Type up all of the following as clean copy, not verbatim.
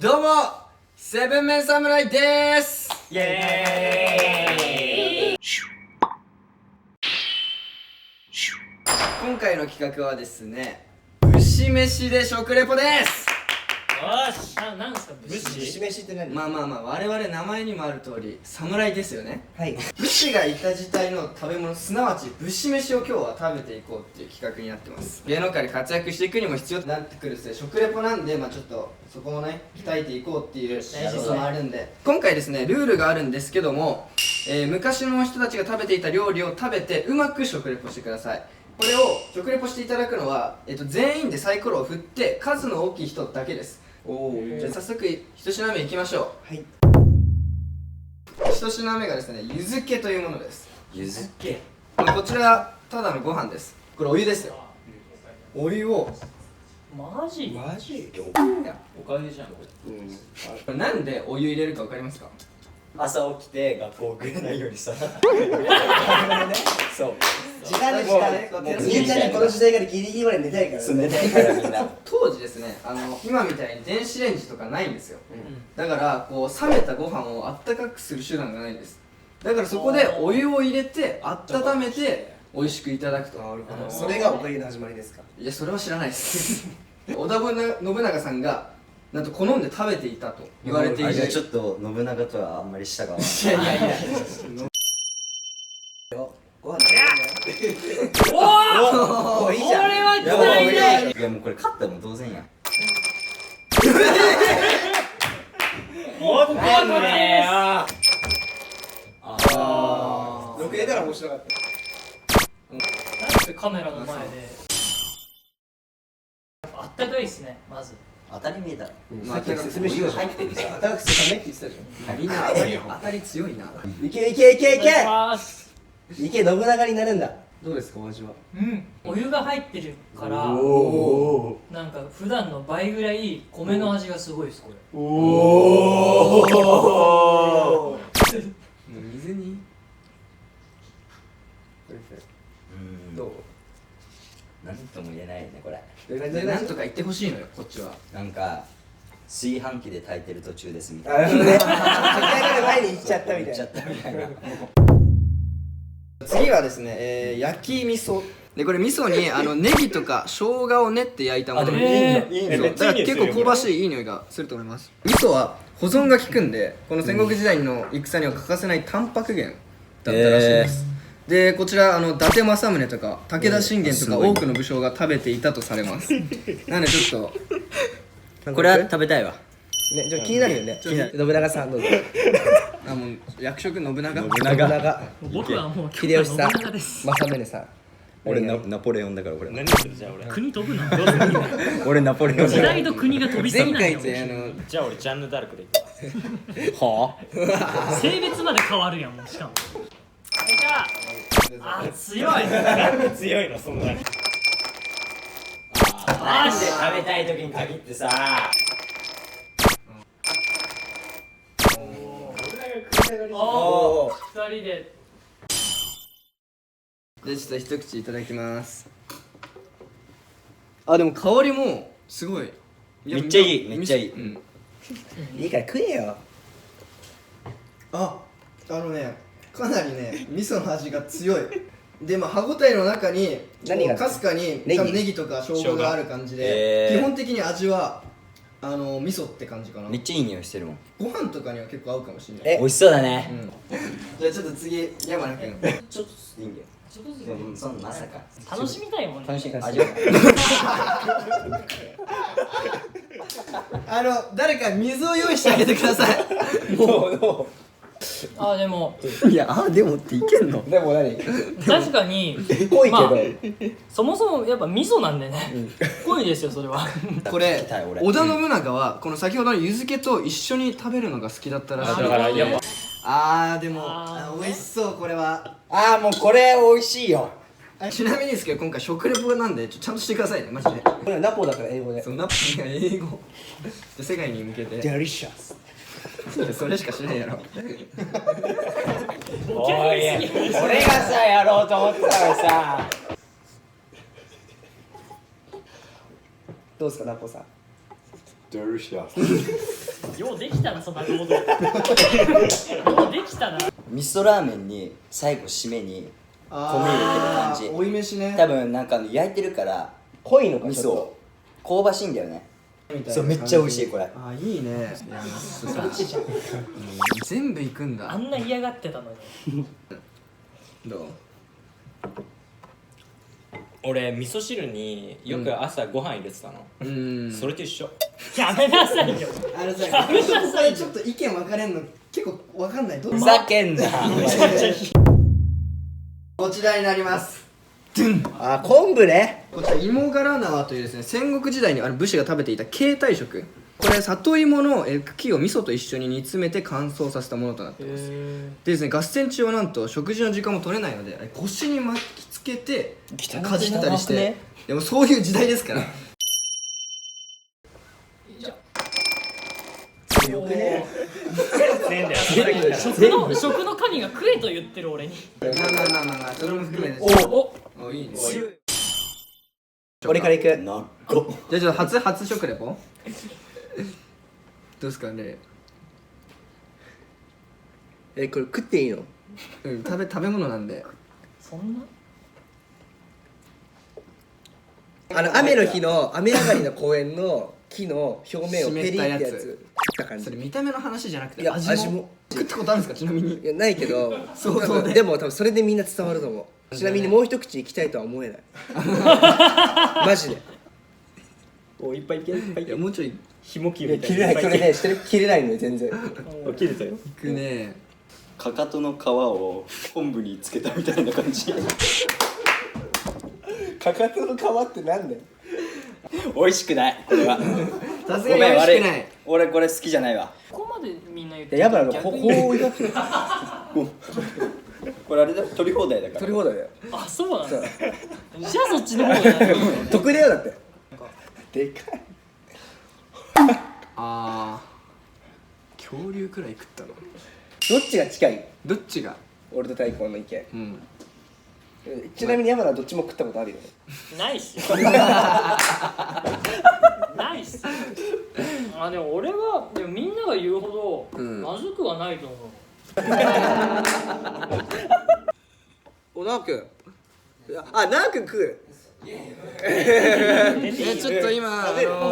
どうもセブンメン侍です。イエーイ。今回の企画はですね、牛飯で食レポです。よし。なんすか武士飯って何？まあ我々名前にもある通り侍ですよね。はい。武士がいた時代の食べ物、すなわち武士飯を今日は食べていこうっていう企画になってます。芸能界で活躍していくにも必要になってくる食レポなんで、ちょっとそこをね鍛えていこうっていうこともあるんで、今回ですねルールがあるんですけども、昔の人たちが食べていた料理を食べてうまく食レポしてください。これを食レポしていただくのは、全員でサイコロを振って数の大きい人だけです。じゃあ早速一品目いきましょう。はい。一品目がですね、ゆずけというものです。ゆずっけ。こちらただのご飯です。これお湯ですよ。お湯をマジマジ？おかげじゃんこれ。なんでお湯入れるかわかりますか？朝起きて学校遅れないようにさそう時間ね、みんなね、この時代からギリギリまで寝たいから寝たいからみんな当時ですね、今みたいに電子レンジとかないんですよ。だからこう冷めたご飯をあったかくする手段がないんです。だからそこでお湯を入れて温めて美味しくいただくと。それがおかゆの始まりですか？いや、それは知らないです織田信長さんがなんと好んで食べていたと言われている。じゃあちょっと信長とはあんまり舌が合わない。いやご飯おお。いいじゃん。これは期待だ。いやもうこれ勝ったらもう当然やん。もっとねよ。6年なら面白かった。なんでカメラの前であったかいっすね、まず。当たり前だろ。さっき説明しよう。入ってるさ。温かくするためって言ってたじゃん。みんな当たり強いな。いけいけいけいいただきけますいけ、信長になるんだ。どうですか、お味は？お湯が入ってるからおなんか普段の倍ぐらい米の味がすごいですこれ。お水にどう？なんとも言えないねこれ。でなんとか言ってほしいのよ、こっちは。なんか炊飯器で炊いてる途中ですみたいな。炊き上がる前に行っちゃったみたいな。言っちゃったみたいな。次はですね、焼き味噌で、これ味噌にネギとか生姜を練って焼いたものでもで、いいそうだから結構香ばしいいい匂いがすると思います。味噌は保存が効くんで、この戦国時代の戦には欠かせないタンパク源だったらしいです。でこちら伊達政宗とか武田信玄とか多くの武将が食べていたとされます。なのでちょっとこれは食べたいわ。ね、ちょっと気になるよね。信長さんどうぞ。もう役職信長。信長、僕はもう秀吉さん、信長です。政宗さん。俺ナポレオンだからこれ。何するじゃあ俺。国飛ぶな。俺ナポレオンだから。時代と国が飛びすぎ前ないよ。回ってじゃあ俺ジャンヌ・ダルクで行くわ。はあ。性別まで変わるやんもうしかも。じゃあ強い。なんで強いのそんなに。なんで食べたい時に限ってさ。おお。二人で。でちょっと一口いただきます。でも香りもすごい。めっちゃいいめっちゃいい。うん。いいから食えよ。かなりね味噌の味が強い。で歯ごたえの中に何がかすかにネギ多分ネギとか生姜がある感じで、生姜基本的に味は味噌って感じかな。めっちゃいい匂いしてるもん。ご飯とかには結構合うかもしれない。美味しそうだね。じゃあちょっと次山名君。ちょっといいんだよ。ちょっとずつでもそんなまさか。楽しみたいもんね。楽しみ味わう。誰か水を用意してあげてください。でもいやでもっていけんの？でも何？確かに濃いけまあど。そもそもやっぱ味噌なんでね。濃いですよそれは。これ聞きたい俺織田信長はこの先ほどのゆずけと一緒に食べるのが好きだったらしい。だからやっでも美味しそうこれは。もうこれ美味しいよ。ちなみにですけど今回食レポなんでちゃんとしてくださいねマジで。これナポだから英語で。ナポリが英語世界に向けて。デリシャス。それしかしないやろ。おい、俺がさやろうと思ってたのにさ。どうですかナポさん。デリシャス。ようできたな、そんな行動。ようできたな。味噌ラーメンに最後締めに米入れてる感じ。追い飯ね。多分なんか焼いてるから濃いのか味噌ちょ香ばしいんだよね。みたいなそうめっちゃ美味しいこれ。あ、いいね。いや全部いくんだ。あんな嫌がってたのに。どう？俺味噌汁によく朝ご飯入れてたの、それと一緒。やめなさいよ。あれさ、これちょっと意見分かれんの結構分かんない。ふざけんな。こちらになります。あ、昆布ね。こちら芋柄縄というですね、戦国時代に武士が食べていた携帯食。これ里芋の茎を味噌と一緒に煮詰めて乾燥させたものとなっています。でですね、合戦中はなんと食事の時間も取れないので、あれ腰に巻きつけてかじったりして、でもそういう時代ですから。よくね。食の神が食えと言ってる俺に。まあ、それも含めて。お、いいね。俺から行く。なっこ。じゃあちょっと初食レポどうですかね。これ食っていいの？食べ物なんで。そんな雨の日の雨上がりの公園の木の表面をペリってやつ食った感じ。それ見た目の話じゃなくていや味も食ったことあるんですか、ちなみに。いやないけど想像ででも多分それでみんな伝わると思う。ちなみにもう一口いきたいとは思えないマジで。お、いっぱいいける。いっぱいいける。もうちょい紐切いや切れないこれね切れないのよ全然。切れたよ。いくね。かかとの皮を昆布につけたみたいな感じ。かかとの皮ってなんだよ。美味しくないこれは。さすがに美味しくない。俺これ好きじゃないわ。ここまでみんな言ってやばいこ逆にういうこれあれだ取り放題だから。取り放題だよ。あ、そうなんだ。じゃあそっちの方がいい。得だよだって。でかい。恐竜くらい食ったの。どっちが近い？どっちが？俺と太鼓の意見。うん。ちなみに山田はどっちも食ったことあるよね。ないっすよ。ないっすよ。あ、でも俺はでもみんなが言うほどまずくはないと思う。おなおくん。あ、なおくん食う。ちょっと今も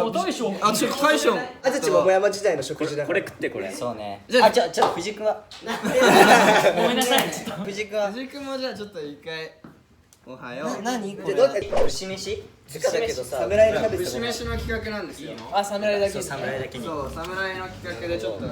う大将。ちょっと大将。あたち桃山時代の食事だから。これ食ってこれ。そうね。じゃあちょっと藤井君は。ごめんなさい。ちょっと藤井君は。藤井君もじゃあちょっと一回おはよう。何これ。でどうやって牛飯？つかだけどさ、侍の食べて牛飯の企画なんですよ。あ、侍だけ。そう侍だけに。そう、侍の企画でちょっと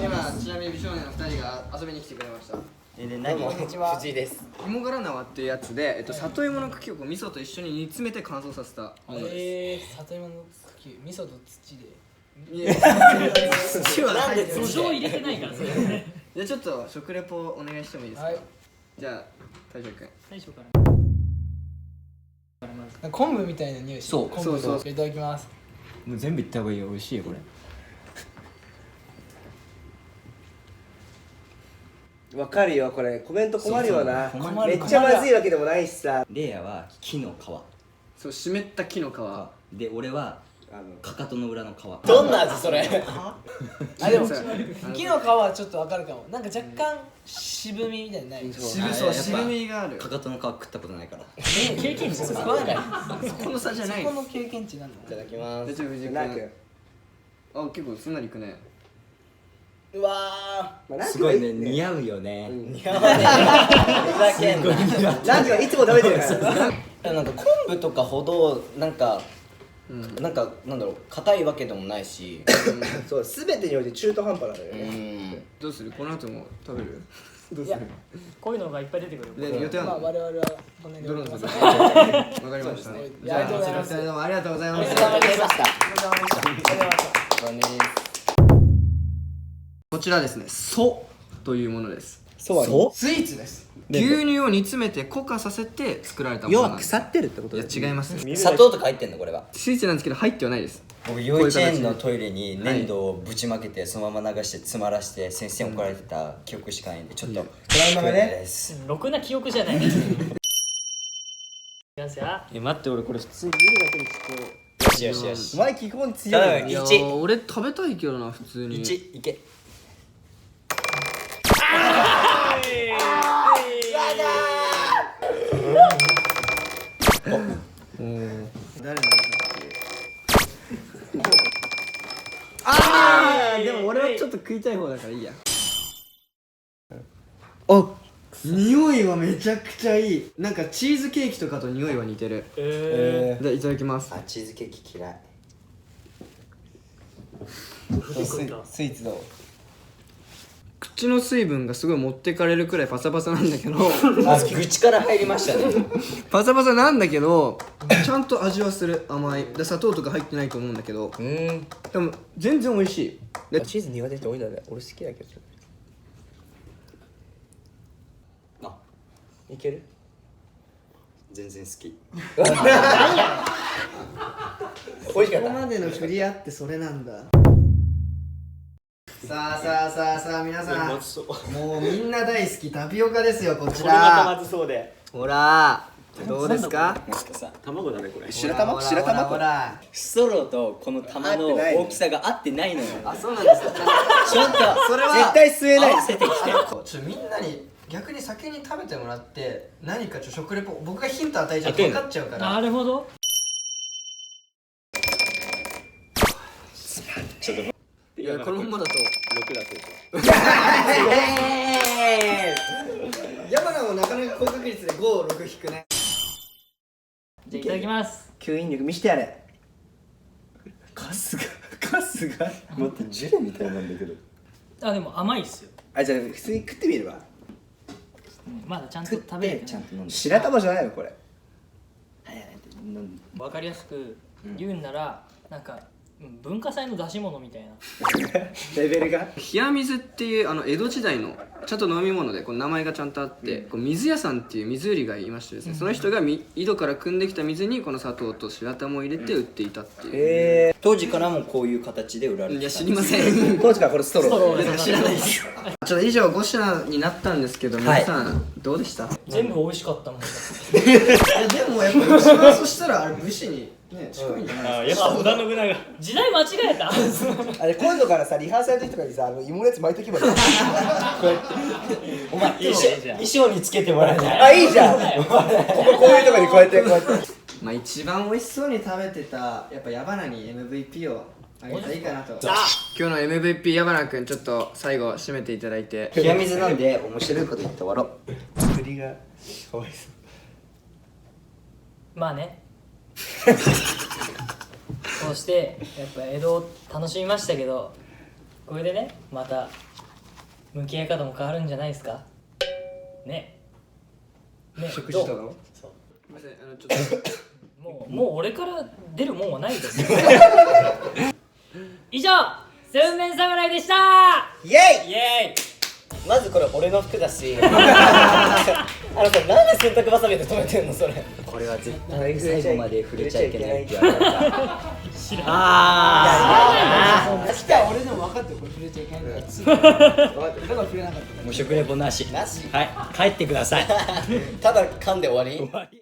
今ちなみに美少年の2人が遊びに来てくれました。何？こんにちは。藤井です。芋柄縄っていうやつで、里芋の茎をこう味噌と一緒に煮詰めて乾燥させたものです。里芋の茎、味噌と土で。いや土はなんで入ってる。土壌入れてないからね。じゃあちょっと食レポお願いしてもいいですか。はい。じゃあ大将君。大将から昆布みたいな匂いしてる。そう昆布そうそうといただきます。もう全部いった方がいいよ。美味しいよこれ。わかるよこれ。コメント困るよな。そうめっちゃまずいわけでもないしさ。レイヤは木の皮そう、湿った木の皮。で、俺はかかとの裏の皮。どんな味それ？あ、でもそう木の皮はちょっとわかるかも。なんか若干渋みみたいにない。そう、渋みがある。かかとの皮食ったことないから。経験値そこなんかそこの差じゃない。そこの経験値なんだ。いただきま大丈夫藤井なく。君。あ、結構すんなりいくね。うわすごいね、似合うよね。ー。似合わねえ。ふざけんな。なんかいつも食べてるから。なんか昆布とかほどなんかなんだろう硬いわけでもないし、そう、すべてにおいて中途半端なのようね。ん、どうする？この後も食べる？どうすいやる？こういうのがいっぱい出てくる。で予定あるの？まあ我々はこんなにどれの喜んでます。わかりました。いじゃあやありがとうございますこちら二人ともありがとうございます。ありがとうございました。ありがとうございました。こちらですね、蘇というものです。そうはスイーツです。牛乳を煮詰めて固化させて作られたもの要はなんです。腐ってるってこといだよ。や違います。砂糖とか入ってんのこれは。スイーツなんですけど入ってはないです。僕幼稚園のトイレに粘土をぶちまけてそのまま流して詰まらして先生に怒られてた記憶しかないんでちょっとトラウマですろくな記憶じゃない。いきますよ。待って、俺これ普通に見るだけでちょっとしよしよしお前基本強い頼むよねいや1ー俺食べたいけどな普通に。いけ誰なんだっけ。ああでも俺はちょっと食いたい方だからいいや。あ、匂いはめちゃくちゃいい。なんかチーズケーキとかと匂いは似てる。じゃあいただきます。あチーズケーキ嫌いスイーツどう？口の水分がすごい持ってかれるくらいパサパサなんだけどあ口から入りましたねパサパサなんだけどちゃんと味はする。甘いで砂糖とか入ってないと思うんだけどでも全然美味しい。でチーズ苦手って多いんだね。俺好きだけど。あいける？全然好き美味しかった。ここまでの振り合ってそれなんだ。さあ皆さん、もうみんな大好きタピオカですよこちら。ずそうでほらどうですか。もしかさ卵だねこれ。白玉？ほら白玉？ほらストローとこの玉の大きさが合ってないのよあ、そうなんですか。ちょっとそれは絶対吸えない合わせてきてちょっとみんなに逆に先に食べてもらって何か食レポ僕がヒント与えちゃうと分かっちゃうから。なるほど。いやこのままだと6だと。山名もなかなか高確率で5、6引くね。じゃあいただきます。吸引力見してやれ。カスがもっとジュレみたいなんだけどあ、でも甘いっすよ。あ、じゃあ普通に食ってみるわ。まだちゃんと食べれてない。ちゃんと飲んで白玉じゃないのこれ。わかりやすく言うんなら、なんか文化祭の出し物みたいな。レベルが。冷や水っていう江戸時代のちゃんと飲み物でこの名前がちゃんとあって、こう水屋さんっていう水売りがいましてですね、その人が井戸から汲んできた水にこの砂糖と白玉を入れて売っていたっていう、当時からもこういう形で売られてたいや知りません当時からこれストロー。知らないですちょっと以上5品になったんですけど、皆さんどうでした。全部美味しかったもん。いやでもやっぱ一番そしたらあれ武士にね近いんじゃないですか。やっぱ織田信長。時代間違えた。あれ今度からさリハーサルの時とかにさ芋のやつ巻いとけばいい。こうやって。お前衣装につけてもらえないあ、いいじゃん。こういうとこにこうやってこうやって。まあ一番美味しそうに食べてたやっぱ矢花に MVP をあげたらいいかなと。今日の MVP 矢花くんちょっと最後締めていただいて。冷や水飲んで面白いこと言って終わろう釣りがかわいそう。まあね。こうしてやっぱ江戸を楽しみましたけど、これでねまた向き合い方も変わるんじゃないですかね。食事とかも。そうすみませんちょっともう俺から出るもんはないですよ。以上セブンメン侍でした。イエイ。イエーイ。まずこれ俺の服だしあのさなんで洗濯バサミで止めてんのそれこれは絶対最後まで触れちゃいけないって言われた知らない。確か俺でも分かってる、これ触れちゃいけないんだだから触れなかった。もう食レポなしはい帰ってくださいただ噛んで終わり